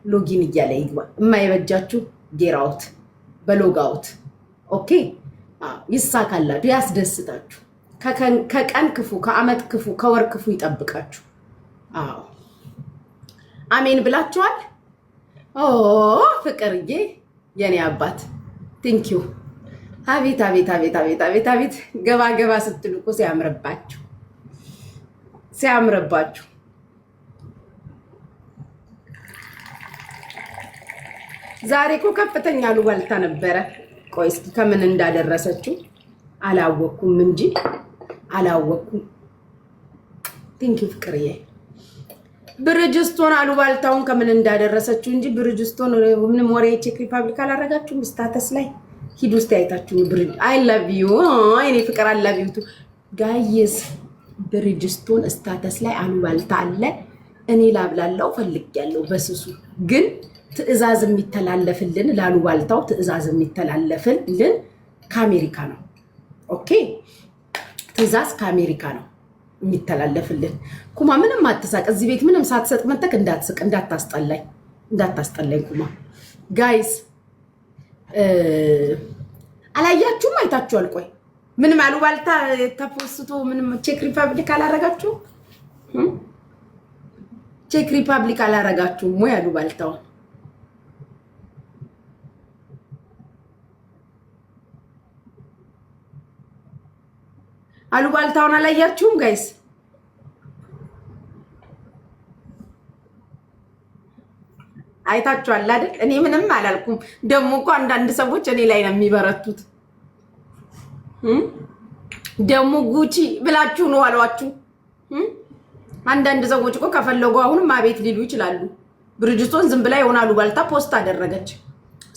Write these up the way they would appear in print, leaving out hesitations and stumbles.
ሎጊን እያለ ይግባ። የማይበጃችሁ ጌራውት በሎጋውት ኦኬ። ይሳካላችሁ፣ ያስደስታችሁ። ከቀን ክፉ፣ ከአመት ክፉ፣ ከወር ክፉ ይጠብቃችሁ። አዎ አሜን ብላችኋል። ኦ ፍቅርዬ የኔ አባት ቴንኪዩ። አቤት አቤት አቤት አቤት አቤት አቤት ገባ ገባ ስትሉ እኮ ሲያምርባችሁ ሲያምርባችሁ። ዛሬ እኮ ከፍተኛ አሉባልታ ነበረ። ቆይ እስኪ ከምን እንዳደረሰችው አላወኩም እንጂ አላወኩም። ቴንኪዩ ፍቅርዬ። ብርጅስቶን አሉባልታውን ከምን እንዳደረሰችው እንጂ ብርጅስቶን ምንም ወሬ ቼክ ሪፐብሊክ አላረጋችሁም። ስታተስ ላይ ሂዱ እስቲ አይታችሁ። ብርጅ አይ ላቭ ዩ አይኔ ፍቅር አይ ላቭ ዩ ቱ ጋይስ። ብርጅስቶን ስታተስ ላይ አሉባልታ አለ። እኔ ላብላላው ፈልጊያለሁ በስሱ ግን ትዕዛዝ የሚተላለፍልን ላሉባልታው ትዕዛዝ የሚተላለፍልን ከአሜሪካ ነው። ኦኬ ትዕዛዝ ከአሜሪካ ነው የሚተላለፍልን። ኩማ ምንም አትሳቅ። እዚህ ቤት ምንም ሳትሰጥ መተክ እንዳትስቅ፣ እንዳታስጠላኝ ኩማ። ጋይስ አላያችሁም? አይታችኋል? ቆይ ምንም አሉባልታ ተፖስቶ ምንም ቼክ ሪፐብሊክ አላረጋችሁም? ቼክ ሪፐብሊክ አላረጋችሁም ወይ አሉባልታውን? አሉባልታውን አላያችሁም ጋይስ? አይታችኋል አይደል? እኔ ምንም አላልኩም። ደግሞ እኮ አንዳንድ ሰዎች እኔ ላይ ነው የሚበረቱት። ደግሞ ጉቺ ብላችሁ ነው አሏችሁ። አንዳንድ ሰዎች እኮ ከፈለጉ አሁንም አቤት ሊሉ ይችላሉ። ብርጅስቶን ዝም ብላ የሆነ አሉባልታ ፖስት አደረገች።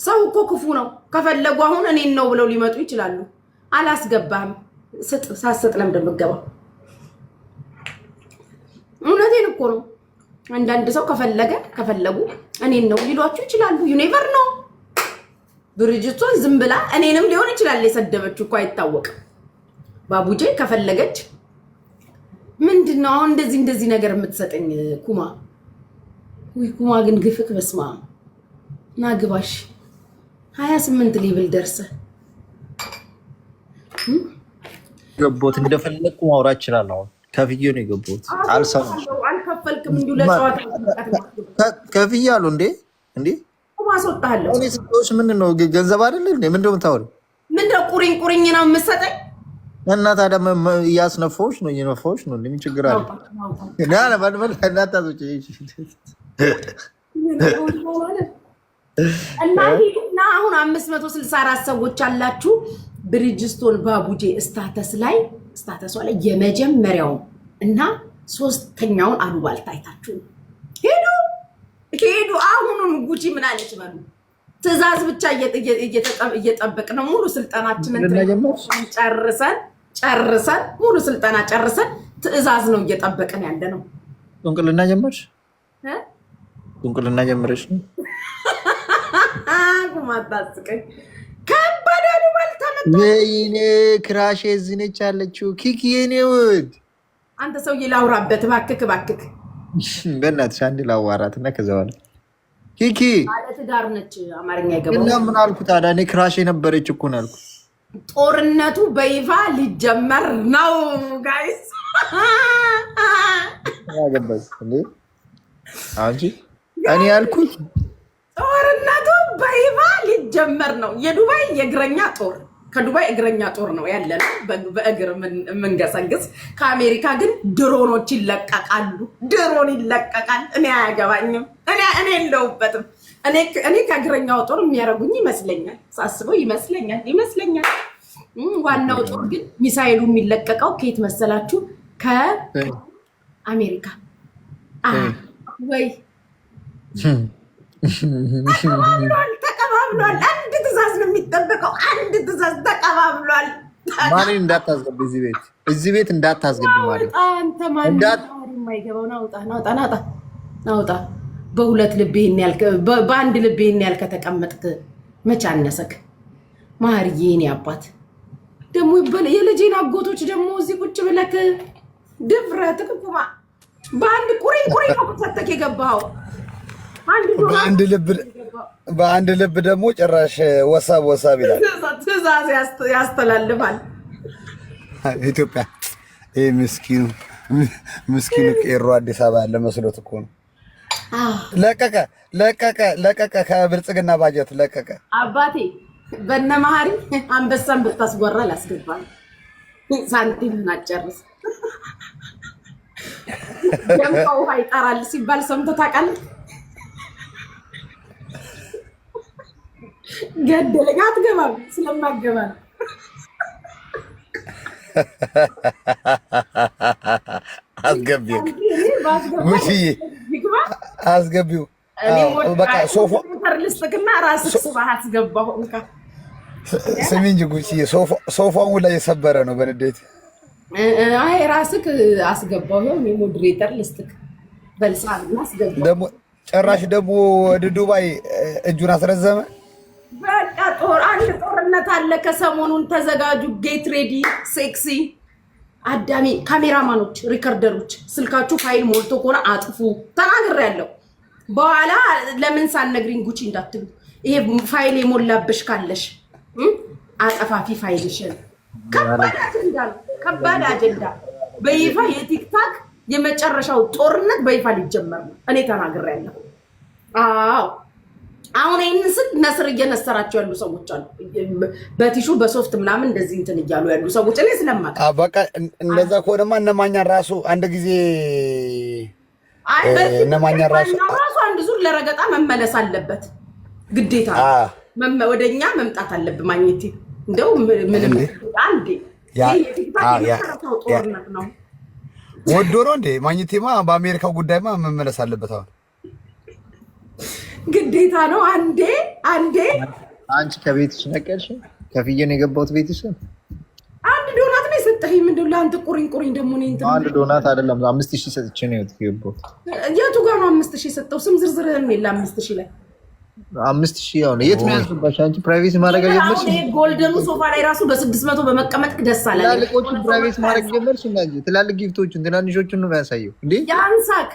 ሰው እኮ ክፉ ነው። ከፈለጉ አሁን እኔን ነው ብለው ሊመጡ ይችላሉ። አላስገባም። ሳሰጥ ለምን እንደምገባው እውነቴን እኮ ነው። አንዳንድ ሰው ከፈለጉ እኔን ነው ሊሏችሁ ይችላሉ። ዩ ኔቨር ነው። ብርጅስቶን ዝም ብላ እኔንም ሊሆን ይችላል የሰደበችው እኮ አይታወቅም። ባቡጄ ከፈለገች ምንድነው አሁን እንደዚህ ነገር የምትሰጠኝ ኩማ? ወይ ኩማ ግን ግፍክ በስማ ናግባሽ 28 ሌቭል ደርሰ ገቦት እንደፈለኩ ማውራት ይችላል። አሁን ከፍዬ ነው የገቦት። አልከፈልክም እንዲሁ ለጨዋታ ከፍያለሁ እንዴ ማስወጣለሁ። እኔ ሰዎች ምንድነው ገንዘብ አይደል እንዴ? ምንድነው የምታወሪው? ምንድነው ቁሪኝ ነው የምትሰጠኝ? እና ታዲያ እያስነፋዎች ነው እየነፋዎች ነው። ምን ችግር አለ? እና አሁን 564 ሰዎች አላችሁ። ብርጅስቶን ባቡጄ ስታተሷ ላይ የመጀመሪያው እና ሶስተኛውን አሉባልታ አይታችሁ ሄዱ። አሁኑን ጉቺ ምን አለች በሉ። ትዕዛዝ ብቻ እየጠበቅ ነው። ሙሉ ስልጠናችንን ጨርሰን ሙሉ ስልጠና ጨርሰን ትዕዛዝ ነው እየጠበቅን ያለ ነው። ቁንቅልና ጀመርሽ? ቁንቅልና ጀመረሽ? ማታስቀኝ ከባድ አሉባልታ መጣ። የኔ ክራሽ እዚህ ነች ያለችው። ኪኪ የኔ ውድ አንተ ሰውዬ ላውራበት እባክህ። በእናትሽ አንድ ላዋራት እና ከዛ በኋላ ኪኪ ማለት ዳር ነች። አማርኛ ይገባው እና ምን አልኩ ታዲያ? እኔ ክራሽ የነበረች እኮ ነው ያልኩት። ጦርነቱ በይፋ ሊጀመር ነው ጋይስ። ያገባስ እንዴ አንቺ እኔ ያልኩት ጦርነቱ በይፋ ሊጀመር ነው። የዱባይ የእግረኛ ጦር ከዱባይ እግረኛ ጦር ነው ያለነው በእግር የምንገሰግስ። ከአሜሪካ ግን ድሮኖች ይለቀቃሉ። ድሮን ይለቀቃል። እኔ አያገባኝም። እኔ የለውበትም። እኔ ከእግረኛው ጦር የሚያደርጉኝ ይመስለኛል። ሳስበው ይመስለኛል። ዋናው ጦር ግን ሚሳኤሉ የሚለቀቀው ከየት መሰላችሁ? ከአሜሪካ ወይ ተቀባብሏል። አንድ ትእዛዝ ነው የሚጠበቀው። አንድ ትእዛዝ ተቀባብሏል። ማንን እንዳታስገቢ እዚህ ቤት እንዳታስገቢ ማለት አንተ ማን የማይገባው ናውጣ። በሁለት ልብ ይሄን ያልከ በአንድ ልብ ይሄን ያልከ ተቀመጥክ መቼ አነሰክ? ማርዬ የኔ አባት ደግሞ የልጄን አጎቶች ደግሞ እዚህ ቁጭ ብለክ ድፍረት ኩማ በአንድ ቁሪኝ ነው ከተተክ የገባው በአንድ ልብ ደግሞ ጭራሽ ወሳብ ይላል። ትእዛዝ ያስተላልፋል። ኢትዮጵያ ይሄ ምስኪኑ ቄሮ አዲስ አበባ ያለ መስሎት እኮ ነው። ለቀቀ ከብልጽግና ባጀት ለቀቀ። አባቴ በነመሀሪ አንበሳን ብታስጎራ ላስገባል። ሳንቲም እናጨርስ። ደምቀው ውሃ ይጠራል ሲባል ሰምተህ ታውቃለህ? ገደለኝ። አትገባም ስለማገባ ነው። አስገቢው ሙሽዬ አስገቢው። በቃ ሶፋ ልስጥክና ራስህ ስባህ አስገባሁ። እንካ ስሚ እንጂ ጉቺዬ ሶፋውን ላይ የሰበረ ነው በንዴት። አይ ራስህ አስገባሁ። ይኸው እኔ ሞዴሬተር ልስጥክ በልሳልና አስገባሁ። ደግሞ ጭራሽ ደግሞ ወደ ዱባይ እጁን አስረዘመ። በቃ አንድ ጦርነት አለ ከሰሞኑን። ተዘጋጁ። ጌት ሬዲ ሴክሲ አዳሚ ካሜራማኖች፣ ሪከርደሮች ስልካችሁ ፋይል ሞልቶ ከሆነ አጥፉ። ተናግሬያለሁ። በኋላ ለምን ሳትነግሪኝ ጉቺ እንዳትሉ። ይሄ ፋይል የሞላብሽ ካለሽ አጠፋፊ ፋይልሽን። ከባድ አጀንዳ በይፋ የቲክታክ የመጨረሻው ጦርነት በይፋ ሊጀመር ነው። እኔ ተናግሬያለሁ። አዎ አሁን ይህንን ስል ነስር እየነሰራቸው ያሉ ሰዎች አሉ። በቲሹ በሶፍት ምናምን እንደዚህ እንትን እያሉ ያሉ ሰዎች እኔ ስለማውቅ በቃ እንደዛ ከሆነማ እነማኛን ራሱ አንድ ጊዜ እነማኛን ራሱ አንድ ዙር ለረገጣ መመለስ አለበት ግዴታ። ወደኛ መምጣት አለብህ ማግኘት እንደው ምንም አንዴ ጦርነት ነው ወዶ ነው እንዴ ማግኘቴማ በአሜሪካው ጉዳይማ መመለስ አለበት። አሁን ግዴታ ነው። አንዴ አንቺ ከቤትሽ ነቀልሽ። ከፍዬ ነው የገባሁት ቤትሽ። አንድ ዶናት ነው የሰጠኸኝ። ምንድን ለአንተ ቁሪኝ ደግሞ ነው እንትን። አንድ ዶናት አይደለም 5000 ሰጥቼ ነው የገባሁት። የቱ ጋር ነው 5000 የሰጠው? ስም ዝርዝርህን የለ 5000 ላይ 5000 ያው ነው። የት ነው ያስገባሽ አንቺ? ፕራይቬሲ ማድረግ ጀመርሽ። ጎልደኑ ሶፋ ላይ ራሱ በ600 በመቀመጥ ደስ አለ። ትላልቆቹ ፕራይቬሲ ማድረግ ጀመርሽ እንጂ ትላልቅ ጊፍቶችን ትናንሾቹን ነው ያሳየው እንዴ? ያንሳክ።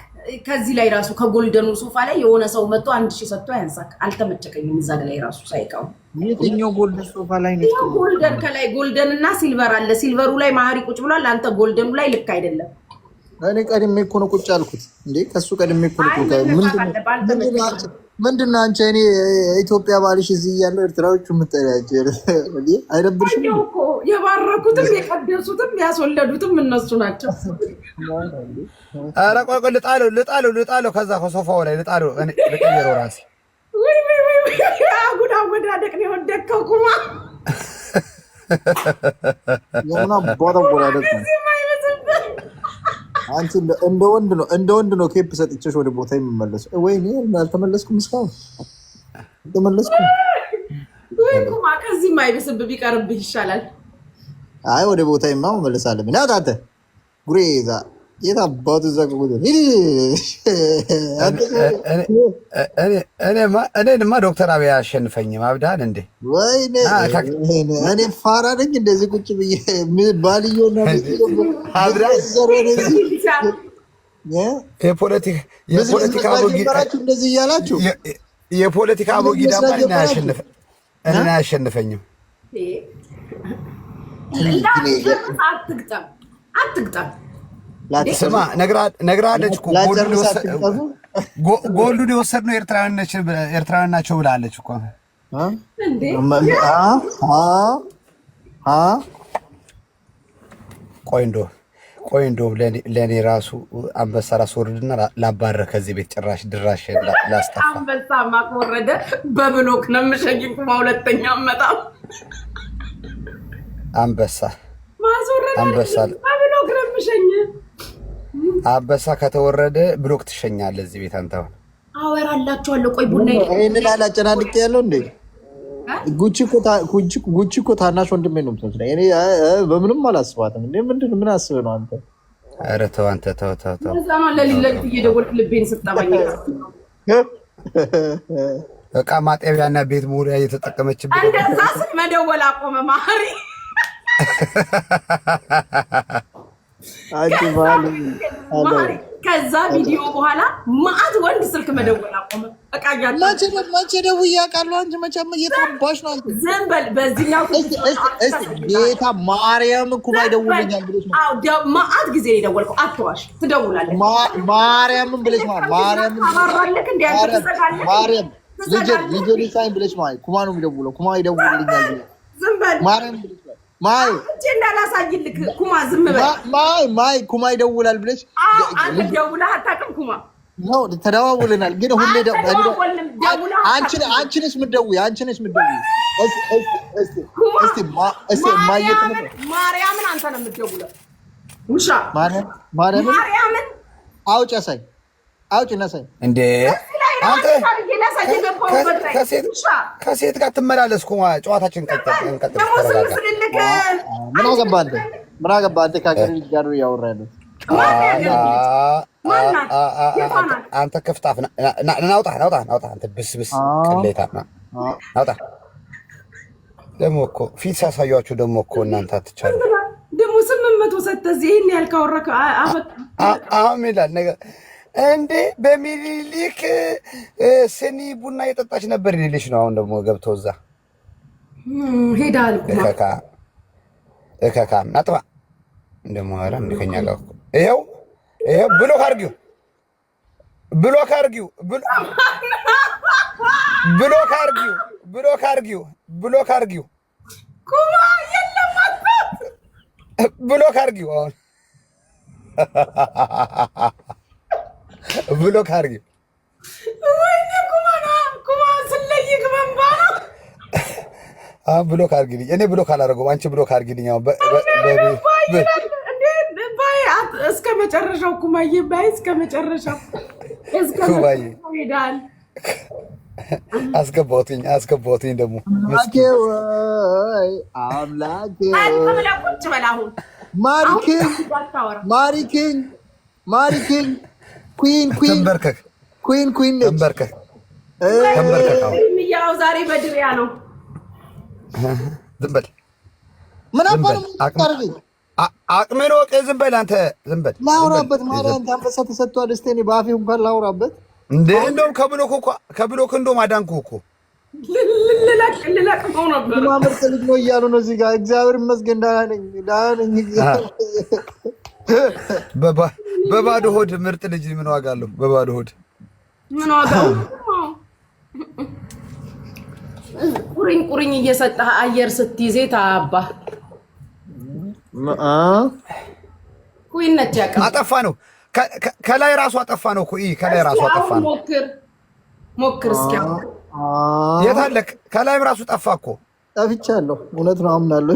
ከዚህ ላይ ራሱ ከጎልደኑ ሶፋ ላይ የሆነ ሰው መጥቶ 1000 ሰጥቶ ያንሳክ። አልተመቸከኝም። እዛ ላይ ራሱ ሳይቀው የትኛው ጎልደን ሶፋ ላይ ነው? ጎልደን ከላይ ጎልደን እና ሲልቨር አለ። ሲልቨሩ ላይ ማህሪ ቁጭ ብሏል። አንተ ጎልደኑ ላይ ልክ አይደለም። እኔ ቀድሜ እኮ ነው ቁጭ ያልኩት እንዴ? ከሱ ቀድሜ እኮ ነው። ምንድነው አንቺ? እኔ ኢትዮጵያ ባልሽ እዚህ እያለሁ ኤርትራዎቹ የምጠሪያቸው አይደብርሽም? የባረኩትም የቀደሱትም ያስወለዱትም እነሱ ናቸው። ኧረ ቆይ ልጣለው ከዛ ከሶፋው ላይ ልጣለው። እኔ ልቀየረው ራሴ። አጉዳ አወዳደቅ ነው የወደቅከው። ቁማ የሆነ አወዳደቅ ነው። አንቺ እንደ ወንድ ነው ኬፕ ሰጥቼሽ ወደ ቦታ የሚመለሰው። ወይኔ አልተመለስኩም፣ እስካሁን አልተመለስኩም። ወይ ቁማ፣ ከዚህ ማይበስብ ቢቀርብህ ይሻላል። አይ ወደ ቦታ መመለሳለሁ። ምን አታተ ጉሬዛ የት አባቱ ዘቀቁት። እኔማ ዶክተር አብይ አሸንፈኝም። አብዳል እንዴ? ወይኔ እኔ ፋራ ነኝ እንደዚህ ቁጭ ብዬ ባልየውና የፖለቲካ እንደዚህ እያላችሁ የፖለቲካ አቦጊዳማ እኔን አያሸንፈኝም። አትግጠም። ስማ ነግራለች እኮ ጎልዱን የወሰድነው ኤርትራውያን ናቸው ብላለች እኮ። ቆይ እንደው ለእኔ ራሱ አንበሳ ራስ ወርድና ላባረር ከዚህ ቤት ጭራሽ ድራሽ ላስጠፋ። አንበሳ ማወረደ በብሎክ ነው የምሸኝም። ሁለተኛ መጣም አንበሳ በብሎክ ነው የምሸኝ። አንበሳ ከተወረደ ብሎክ ትሸኛለህ እዚህ ቤት። አንተ አሁን አወራላችኋለሁ። ቆይ ቡና ይሄንን አላጨናንቄ ያለው እንዴ? ጉቺ እኮ ታናሽ ወንድሜ ነው የምትመስለኝ። እኔ በምንም አላስባትም። እንዴ ምን አስበህ ነው አንተ? ኧረ ተው አንተ ተው። እዛ ነው ለሊት እየደወልክ ልቤን ስጠባኝ እቃ ማጠቢያና ቤት መውሪያ እየተጠቀመችበት እንደዛ ስል መደወል አቆመ። ማሪ ከዛ ቪዲዮ በኋላ ማአት ወንድ ስልክ መደወል አቆመ። እቃያታ መቼ ደውዬ አውቃለሁ? አንቺ መቼም እየተባሽ ነው አንቺ። ዝም በል በዚህኛው ጌታ ማርያም እኮ ማይደውልኛል ብለሽ ነው። አዎ ማአት ጊዜ የደወልኩ። አትዋሽ፣ ትደውላለህ። ማርያምን ብለሽ ነው። ማርያምን አባራለክ እንዴ አንተ ተሰጋለህ። ማርያም ልጅ ልሳይን ብለሽ ነው። ኩማ ነው የሚደውለው። ኩማ ይደውልልኛል ብለሽ ዝም በል። ማርያም ብለሽ ማይ አንቺ እንዳላሳይልክ ኩማ ዝም በል። ማይ ኩማ ይደውላል ብለሽ አንተ ደውለህ አታውቅም? ኩማ ነው ተደዋውለናል፣ ግን ሁሌ አንቺ ነሽ የምትደውይ። እስቲ ማርያምን አንተ ነው የምትደውለው። ውሻ ማርያምን አውጭ ያሳይ፣ አውጭ እናሳይ እንዴ አንተ ከሴት ጋር ትመላለስ። ኩማ ጨዋታችን እንቀጥል። ምን አገባህ አንተ ከሀገር ልጅ ጋር እያወራ ያለው አንተ ክፍታፍ ናውጣ አንተ ብስብስ ቅሌታ ናውጣ። ደግሞ እኮ ፊት ሲያሳያችሁ ደግሞ እኮ እናንተ አትቻሉ። ደግሞ 800 ሰተህ ይሄን ያህል ካወራክ አሁን ይላል ነገር እንዴ በሚሊሊክ ስኒ ቡና የጠጣች ነበር ይልሽ ነው። አሁን ደግሞ ገብተው እዛ ሄዳል። እከካ ናጥባ እንደሞ አራ እንደከኛ ጋር ይሄው ብሎክ አድርጊው ኩማ የለም ብሎክ አድርጊው አሁን ብሎክ አድርጊው። ወይኔ ኩማ ስለይክ መንባ ብሎክ አድርጊልኝ። እኔ ብሎክ አላደረገውም፣ አንቺ ብሎክ አድርጊልኝ። አሁን እስከ መጨረሻው ኩማዬ ባይ እስከ መጨረሻው ሄዳል። አስገባሁትኝ ደግሞ አምላኬ ቁጭ በል አሁን ማሪኪንግ ኩን ተንበርከክ። ያው ዛሬ በድሪያ ነው። ዝም በል ምን አባረኝ አቅሜን ወቅ። ዝም በል አንተ ዝም በል። ላውራበት ማለት አንተ አንበሳ ተሰጥቷል። እስቲ እኔ በአፌ እንኳን ላውራበት እንዴ። እንደውም ከብሎክ እንደውም አዳንኩ እኮ ልለቅ ነው ነበር። ማምርት ልጅ ነው እያሉ ነው እዚህ ጋር። እግዚአብሔር ይመስገን ደህና ነኝ። በባዶ ሆድ ምርጥ ልጅ ምን ዋጋ አለው? በባዶ ሆድ ምን ዋጋ አለው? ቁሪኝ እየሰጠህ አየር ስትይዜ ታባ ኩይነት ያቀ አጠፋ ነው። ከላይ ራሱ አጠፋ ነው እኮ ከላይ ራሱ አጠፋ ነው። ሞክር እስኪ የት አለ? ከላይም ራሱ ጠፋ እኮ። ጠፍቻለሁ። እውነት ነው አምናለሁ።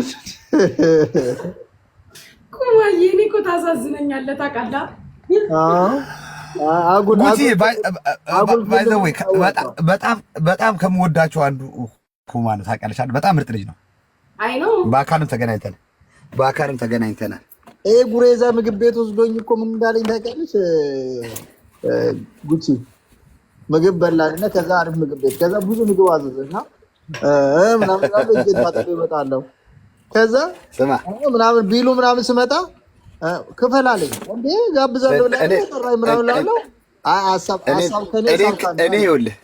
ኩማዬ እኔ እኮ ታሳዝነኛለህ ታውቃለህ። በጣም ከምወዳቸው አንዱ ኩማ ነው ታውቂያለሽ። በጣም ምርጥ ልጅ ነው። አይ ነው በአካልም ተገናኝተናል። ይሄ ጉሬዛ ምግብ ቤት ወስዶኝ እኮ ምን እንዳለኝ ታውቂያለሽ? ጉቺ ምግብ በላንና ከዛ አሪፍ ምግብ ቤት ከዛ ብዙ ምግብ አዘዘና ምናምን እጄን ታጥቤ እመጣለሁ። ከዛ ምናምን ቢሉ ምናምን ስመጣ ክፈል አለኝ። እንዴ ጋብዛለሁ ላይ ምናምን ላለው እኔ ይኸውልህ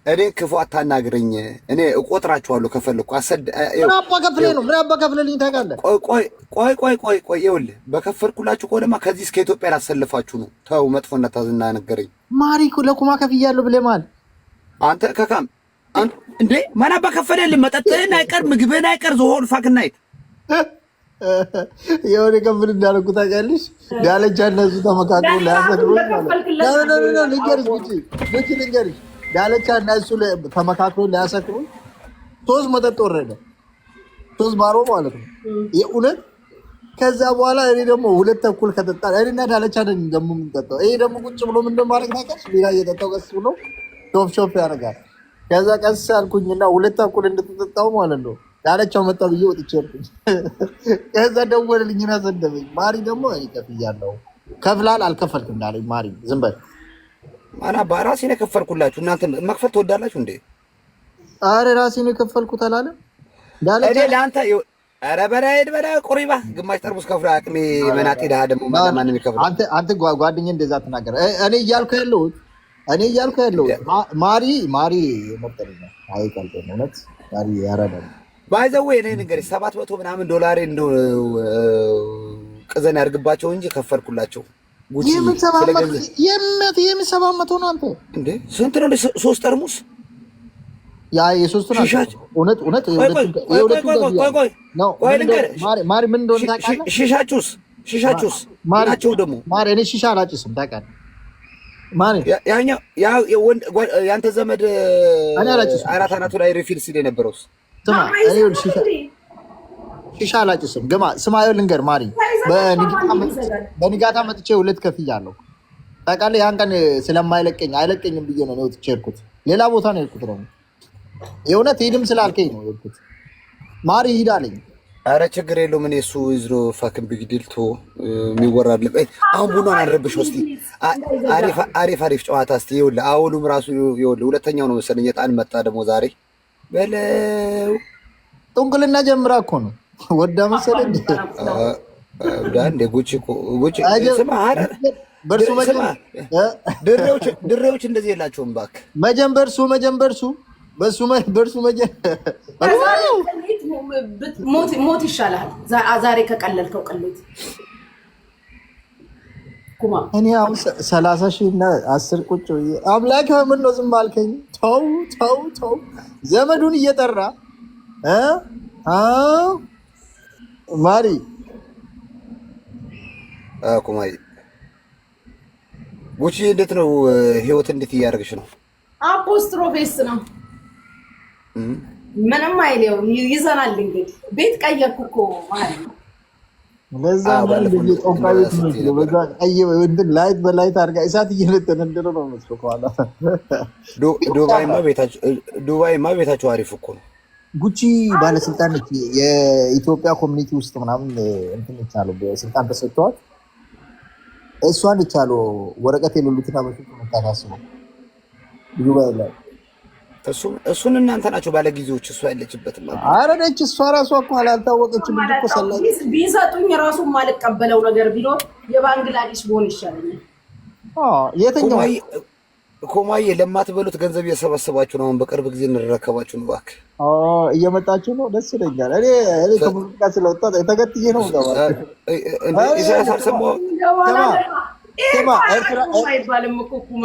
እኔ ክፉ አታናግረኝ። እኔ እቆጥራችኋለሁ ከፈለኩ ምን አባ ከፍለኝ ነው? ምን አባ ከፍለልኝ ታውቃለህ? ቆይ ይኸውልህ በከፈልኩላችሁ ከሆነማ ከዚህ እስከ ኢትዮጵያ ላሰልፋችሁ ነው። ተው መጥፎነት አዝናነገረኝ። ማሪ ለኩማ ከፍያለሁ ብለህ ማለት አንተ ከካም እንዴ ማን አባ ከፈለልህ? መጠጥህን አይቀር ምግብህን አይቀር ዝሆን ፋክናይት የሆነ ከፍል እንዳደረጉ ታውቂያለሽ? ዳለቻ እነሱ ተመካክሮ ሊያሰክሩኝ ልንገርሽ ዳለቻ እና እሱ ተመካክሮ ሊያሰክሩኝ 3 መጠጥ ወረደ። 3 ባሮ ማለት ነው የእውነት። ከዛ በኋላ እኔ ደግሞ 2 ተኩል ከጠጣ እኔና ዳለቻ ነን ደግሞ የምንጠጣው። ይሄ ደግሞ ቁጭ ብሎ ምን እንደማደርግ ታውቂያለሽ? ቢራ እየጠጣው ቀስ ብሎ ሾፍ ያደርጋል። ከዛ ቀስ አልኩኝና 2 ተኩል እንድትጠጣው ማለት ነው። ዳለቻው መጣ ብዬ ወጥቼ እርኩኝ። ከዛ ደወለልኝና ሰደበኝ። ማሪ ደግሞ ይከፍያለሁ ከፍላል አልከፈልክም እንዳለኝ ማሪ ዝም በል ማና በራሴ ነው የከፈልኩላችሁ። እናንተ መክፈል ትወዳላችሁ እንዴ? አረ ራሴ ነው የከፈልኩት አላለም። እኔ ለአንተ ኧረ በላ ቆሪባ ግማሽ ጠርሙስ ከፍሎ አቅሜ መናጤ ደሃ ደግሞ ማንም ይከፍላል። አንተ ጓደኛዬ እንደዛ ተናገረ። እኔ እያልኩ ያለሁት ማሪ መርጠልኛ አይቀልጥ እውነት ማሪ ያረዳል። ባይዘው እኔ ንገሪ $700 ምናምን እንደው ቅዘን ያድርግባቸው እንጂ ከፈልኩላቸው። ጉቺ የምን 700 ነው አንተ እንዴ? ስንት ነው 3 ጠርሙስ? ያ የሶስቱ ናቸው። እውነት ማሪ ምን እንደሆነ ታውቃለህ? ሺሻቹስ ናቸው ደግሞ ማሪ እኔ ሺሻ አላጭስም ታውቃለህ። ማሪ ያኛው ያንተ ዘመድ አራት አናቱ ላይ ሪፊል ሲል የነበረውስ ስማ፣ እኔ ሺሻ አላጭስም። ግማ ስማ፣ ልንገር ማሪ በንጋታ መጥቼ 2 ከፍያለሁ ታውቃለህ። ያን ቀን አይለቀኝም ብዬ ነው ወጥቼ የሄድኩት። ሌላ ቦታ ነው የሄድኩት ደግሞ የእውነት ሂድም ስላልከኝ ነው የሄድኩት። ማሪ ሂድ አለኝ። ኧረ ችግር የለውም። እኔ እሱ ይዝሮ ፋክን ቢግ ዲል ቶ የሚወራል። አሁን ቡናን አልረብሽው እስኪ። አሪፍ ጨዋታ እስኪ። ይኸውልህ አሁኑም ራሱ ይኸውልህ ሁለተኛው ነው መሰለኝ ዕጣን መጣ ደግሞ ዛሬ በለው። ጥንቁልና ጀምራ እኮ ነው ወዳ መሰለኝ እንደ ጉቺ ስማ፣ ድሬዎች እንደዚህ የላቸውም እባክህ። በእርሱ ሞት ይሻላል ዛሬ ከቀለልከው ቅሌት። ኩማ እኔ አሁን 30,000 እና 10 ቁጭ አምላክ ምን ነው ዝም አልከኝ? ተው ዘመዱን እየጠራ ማሪ ኩማይ ጉቺ እንዴት ነው ህይወት? እንዴት እያደረግሽ ነው? አፖስትሮፌስ ነው ምንም አይለው ይዘናል። እንግዲህ ቤት ቀየርኩ እኮ ማለት ነው። ለዛ ነው ጦንቃቤት ነው። በዛ ቀየ እንትን ላይት በላይት አድርጋ እሳት እየነጠነደረ ነው መስሎ ከኋላ። ዱባይማ ቤታቸው አሪፍ እኮ ነው። ጉቺ ባለስልጣን ነች። የኢትዮጵያ ኮሚኒቲ ውስጥ ምናምን እንትን ይቻላል ስልጣን ተሰጥቷት እሷን ይቻላል ወረቀት የሌሉትና በፊት መታታስበው ዱባይ ላይ እሱን እናንተ ናቸው ባለጊዜዎች። እሷ ያለችበትም አረደች። እሷ ራሷ እኮ አላልታወቀችም እኮ ሰላም ቢሰጡኝ ራሱ የማልቀበለው ነገር ቢኖር የባንግላዴሽ ቦን ይሻለኛል። የትኛው ኮማዬ ለማትበሉት ገንዘብ እየሰበሰባችሁ ነው። አሁን በቅርብ ጊዜ እንረከባችሁ ነው። እባክህ እየመጣችሁ ነው። ደስ ይለኛል። እኔ ከሙዚቃ ስለወጣ ተገትዬ ነው ገባ ኢሳያስ አልሰማሁም። ኤርትራ አይባልም እኮ ኩማ